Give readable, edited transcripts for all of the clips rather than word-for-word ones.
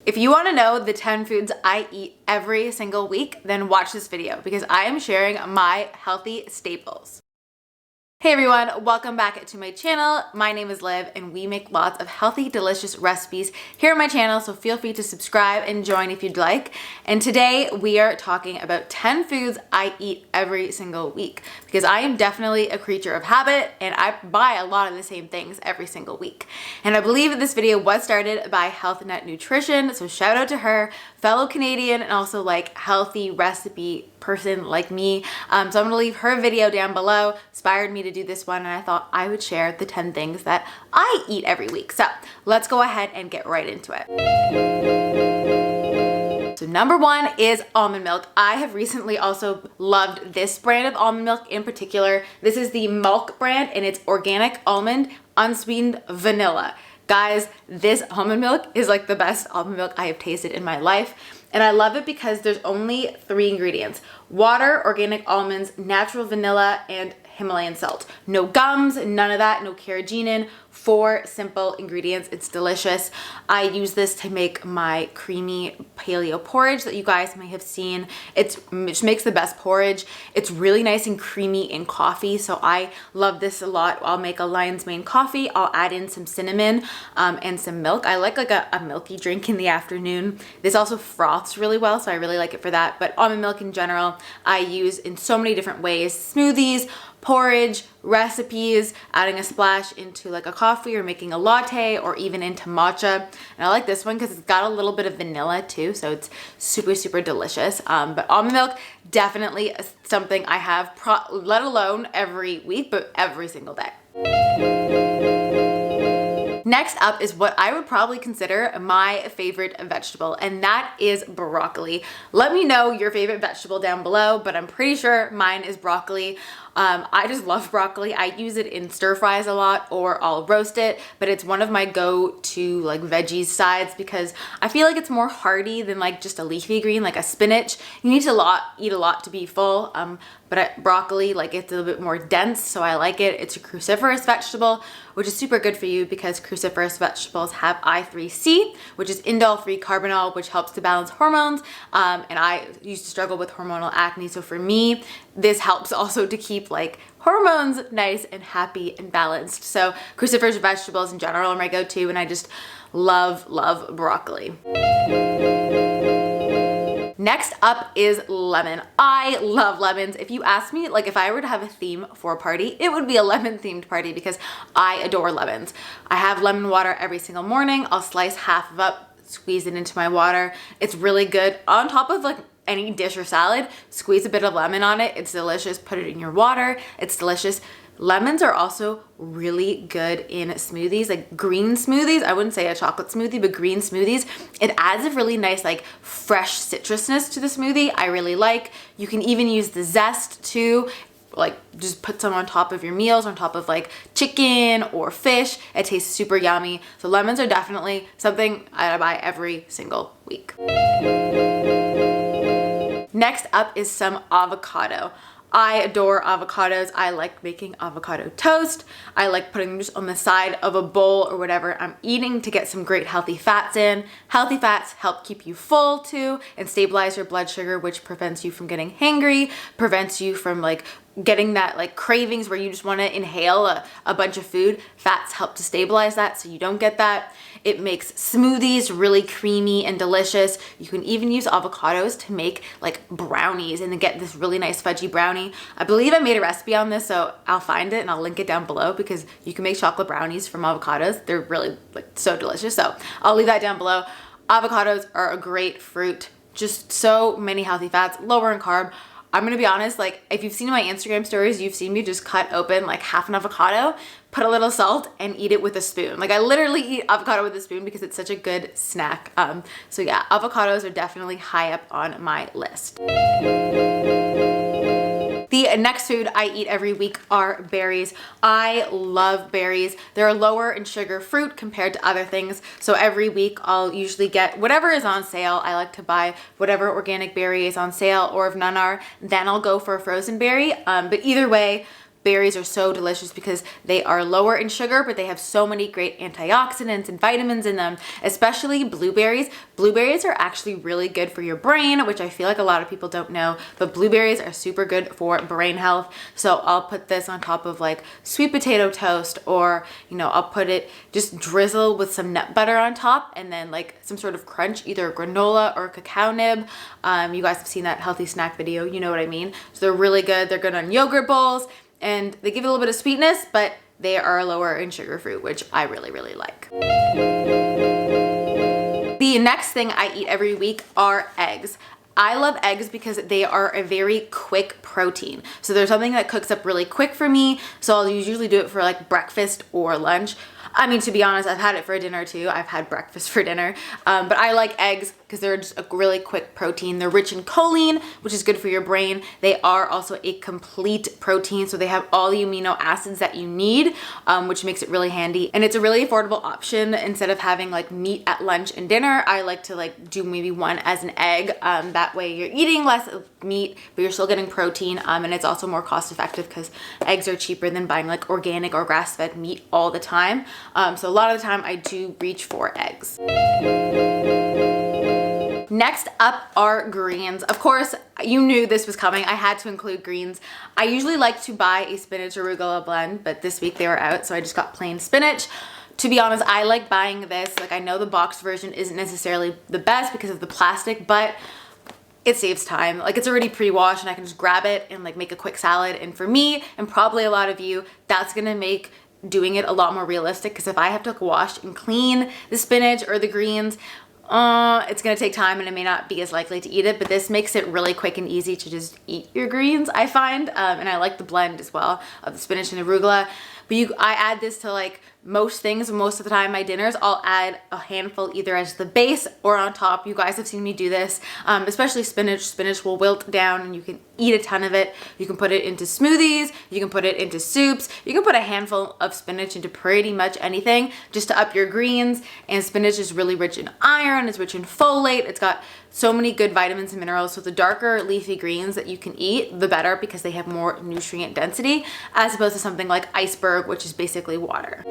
If you want to know the 10 foods I eat every single week, then watch this video because I am sharing my healthy staples. Hey everyone, welcome back to my channel. My name is Liv and we make lots of healthy, delicious recipes here on my channel, so feel free to subscribe and join if you'd like. And today we are talking about 10 foods I eat every single week because I am definitely a creature of habit and I buy a lot of the same things every single week. And I believe that this video was started by Health Net Nutrition, so shout out to her, fellow Canadian and also like healthy recipe person like me. So I'm gonna leave her video down below. Inspired me to do this one and I thought I would share the 10 things that I eat every week. So let's go ahead and get right into it. So number one is almond milk. I have recently also loved this brand of almond milk in particular. This is the Milk brand and it's organic almond, unsweetened vanilla. Guys, this almond milk is like the best almond milk I have tasted in my life. And I love it because there's only 3 ingredients: water, organic almonds, natural vanilla, and Himalayan salt. No gums, none of that, no carrageenan, 4 simple ingredients. It's delicious. I use this to make my creamy paleo porridge that you guys may have seen. It just makes the best porridge. It's really nice and creamy in coffee, so I love this a lot. I'll make a lion's mane coffee. I'll add in some cinnamon and some milk. I like a milky drink in the afternoon. This also froths really well, so I really like it for that. But almond milk in general, I use in so many different ways: smoothies, porridge, recipes, adding a splash into like a coffee or making a latte or even into matcha. And I like this one because it's got a little bit of vanilla too, so it's super, super delicious. But almond milk, definitely something I have, let alone every week, but every single day. Next up is what I would probably consider my favorite vegetable, and that is broccoli. Let me know your favorite vegetable down below, but I'm pretty sure mine is broccoli. I just love broccoli. I use it in stir fries a lot, or I'll roast it, but it's one of my go-to like veggies sides because I feel like it's more hearty than like just a leafy green, like a spinach. You need to eat a lot to be full, but broccoli, like it's a little bit more dense, so I like it. It's a cruciferous vegetable, which is super good for you because cruciferous vegetables have I3C, which is indole-free carbonyl, which helps to balance hormones. And I used to struggle with hormonal acne, so for me, this helps also to keep like hormones nice and happy and balanced. So cruciferous vegetables in general are my go-to, and I just love broccoli. Next up is lemon. I love lemons. If you ask me, like if I were to have a theme for a party, it would be a lemon themed party because I adore lemons. I have lemon water every single morning. I'll slice half of up, squeeze it into my water. It's really good on top of like any dish or salad. Squeeze a bit of lemon on it. It's delicious. Put it in your water. It's delicious. Lemons are also really good in smoothies, like green smoothies. I wouldn't say a chocolate smoothie, but green smoothies. It adds a really nice like fresh citrusness to the smoothie. I really like. You can even use the zest too. Like just put some on top of your meals, on top of like chicken or fish. It tastes super yummy. So lemons are definitely something I buy every single week. Next up is some avocado. I adore avocados. I like making avocado toast. I like putting them just on the side of a bowl or whatever I'm eating to get some great healthy fats in. Healthy fats help keep you full too and stabilize your blood sugar, which prevents you from getting hangry, prevents you from like getting that like cravings where you just want to inhale a bunch of food. Fats help to stabilize that so you don't get that. It makes smoothies really creamy and delicious. You can even use avocados to make like brownies and then get this really nice fudgy brownie. I believe I made a recipe on this, so I'll find it and I'll link it down below because you can make chocolate brownies from avocados. They're really like so delicious. So I'll leave that down below. Avocados are a great fruit. Just so many healthy fats, lower in carb. I'm gonna be honest, like if you've seen my Instagram stories, you've seen me just cut open like half an avocado, put a little salt and eat it with a spoon. Like I literally eat avocado with a spoon because it's such a good snack. So yeah, avocados are definitely high up on my list. The next food I eat every week are berries. I love berries. They're a lower in sugar fruit compared to other things. So every week I'll usually get whatever is on sale. I like to buy whatever organic berry is on sale, or if none are, then I'll go for a frozen berry. But either way, berries are so delicious because they are lower in sugar, but they have so many great antioxidants and vitamins in them, especially blueberries. Blueberries are actually really good for your brain, which I feel like a lot of people don't know, but blueberries are super good for brain health. So I'll put this on top of like sweet potato toast, or, you know, I'll put it, just drizzle with some nut butter on top, and then like some sort of crunch, either granola or cacao nib. You guys have seen that healthy snack video, you know what I mean? So they're really good. They're good on yogurt bowls, and they give it a little bit of sweetness, but they are lower in sugar fruit, which I really, really like. The next thing I eat every week are eggs. I love eggs because they are a very quick protein. So they're something that cooks up really quick for me. So I'll usually do it for like breakfast or lunch. I mean, to be honest, I've had it for dinner too. I've had breakfast for dinner. But I like eggs because they're just a really quick protein. They're rich in choline, which is good for your brain. They are also a complete protein. So they have all the amino acids that you need, which makes it really handy. And it's a really affordable option. Instead of having like meat at lunch and dinner, I like to like do maybe one as an egg. That way you're eating less meat, but you're still getting protein. And it's also more cost effective because eggs are cheaper than buying like organic or grass-fed meat all the time. So a lot of the time I do reach for eggs. Next up are greens. Of course, you knew this was coming. I had to include greens. I usually like to buy a spinach arugula blend, but this week they were out, so I just got plain spinach. To be honest, I like buying this. Like, I know the box version isn't necessarily the best because of the plastic, but it saves time. Like, it's already pre-washed and I can just grab it and like make a quick salad. And for me, and probably a lot of you, that's gonna make doing it a lot more realistic, because if I have to like wash and clean the spinach or the greens, it's gonna take time and I may not be as likely to eat it. But this makes it really quick and easy to just eat your greens, I find. And I like the blend as well of the spinach and arugula. But I add this to like most things. Most of the time my dinners, I'll add a handful either as the base or on top. You guys have seen me do this, especially spinach. Spinach will wilt down and you can eat a ton of it. You can put it into smoothies, you can put it into soups, you can put a handful of spinach into pretty much anything just to up your greens. And spinach is really rich in iron, it's rich in folate, it's got so many good vitamins and minerals. So the darker leafy greens that you can eat, the better, because they have more nutrient density, as opposed to something like iceberg, which is basically water.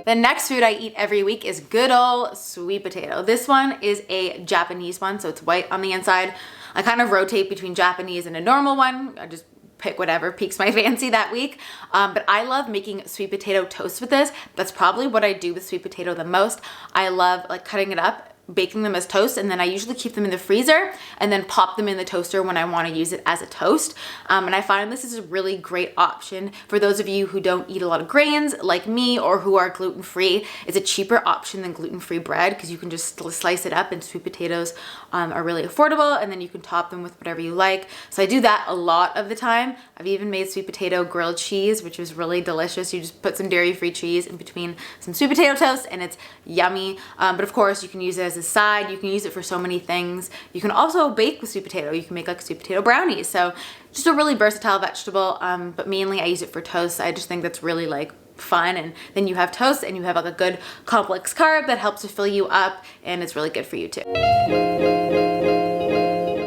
The next food I eat every week is good old sweet potato. This one is a Japanese one, so it's white on the inside. I kind of rotate between Japanese and a normal one. I just pick whatever piques my fancy that week. But I love making sweet potato toast with this. That's probably what I do with sweet potato the most. I love like cutting it up, baking them as toast, and then I usually keep them in the freezer and then pop them in the toaster when I want to use it as a toast. And I find this is a really great option for those of you who don't eat a lot of grains like me, or who are gluten-free. It's a cheaper option than gluten-free bread because you can just slice it up, and sweet potatoes are really affordable, and then you can top them with whatever you like. So I do that a lot of the time. I've even made sweet potato grilled cheese, which is really delicious. You just put some dairy-free cheese in between some sweet potato toast and it's yummy. But of course you can use it as a side. You can use it for so many things. You can also bake with sweet potato. You can make like sweet potato brownies. So just a really versatile vegetable, but mainly I use it for toast. I just think that's really like fun, and then you have toast and you have like a good complex carb that helps to fill you up, and it's really good for you too.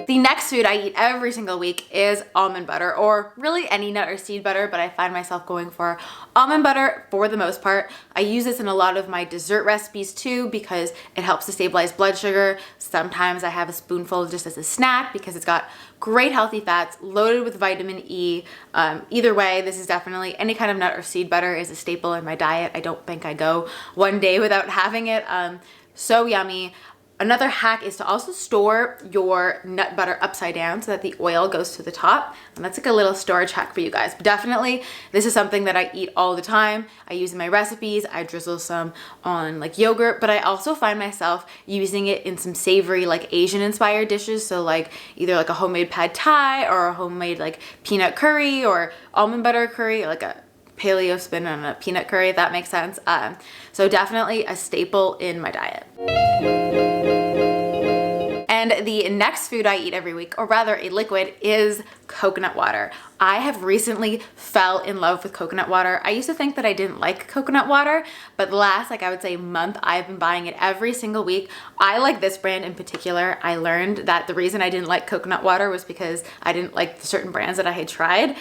The next food I eat every single week is almond butter, or really any nut or seed butter, but I find myself going for almond butter for the most part. I use this in a lot of my dessert recipes too because it helps to stabilize blood sugar. Sometimes I have a spoonful just as a snack because it's got great healthy fats, loaded with vitamin E. Either way, this is definitely, any kind of nut or seed butter is a staple in my diet. I don't think I go one day without having it. So yummy. Another hack is to also store your nut butter upside down so that the oil goes to the top. And that's like a little storage hack for you guys. But definitely, this is something that I eat all the time. I use in my recipes. I drizzle some on like yogurt, but I also find myself using it in some savory, like Asian inspired dishes. So like either like a homemade pad thai or a homemade like peanut curry or almond butter curry, or like a paleo spin on a peanut curry, if that makes sense. So definitely a staple in my diet. And the next food I eat every week, or rather a liquid, is coconut water. I have recently fell in love with coconut water. I used to think that I didn't like coconut water, but the last, I would say month, I've been buying it every single week. I like this brand in particular. I learned that the reason I didn't like coconut water was because I didn't like certain brands that I had tried.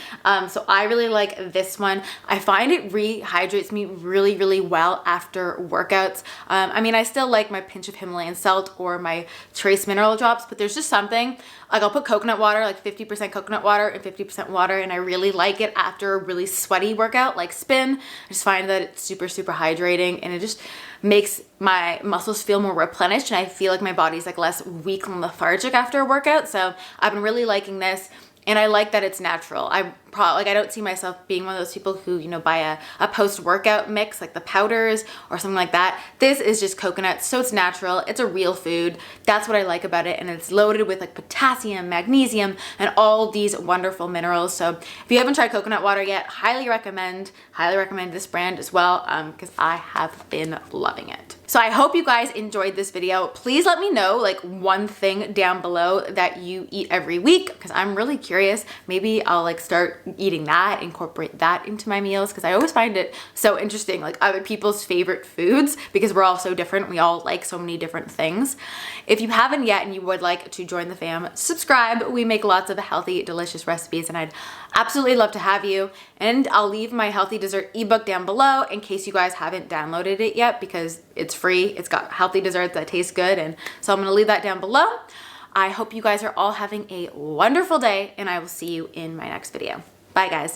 So I really like this one. I find it rehydrates me really, really well after workouts. I mean, I still like my pinch of Himalayan salt or my trace mineral drops, but there's just something, like I'll put coconut water, like 50% coconut water and 50% water, and I really like it after a really sweaty workout like spin. I just find that it's super, super hydrating, and it just makes my muscles feel more replenished, and I feel like my body's like less weak and lethargic after a workout. So I've been really liking this. And I like that it's natural. I don't see myself being one of those people who, buy a post-workout mix, like the powders or something like that. This is just coconut, so it's natural. It's a real food. That's what I like about it. And it's loaded with like potassium, magnesium, and all these wonderful minerals. So if you haven't tried coconut water yet, highly recommend this brand as well, because I have been loving it. So I hope you guys enjoyed this video. Please let me know like one thing down below that you eat every week, because I'm really curious. Maybe I'll like start eating that, incorporate that into my meals, because I always find it so interesting, like other people's favorite foods, because we're all so different. We all like so many different things. If you haven't yet and you would like to join the fam, subscribe. We make lots of healthy, delicious recipes, and I'd absolutely love to have you. And I'll leave my healthy dessert ebook down below in case you guys haven't downloaded it yet, because it's free. It's got healthy desserts that taste good, and so I'm gonna leave that down below. I hope you guys are all having a wonderful day, and I will see you in my next video. Bye, guys.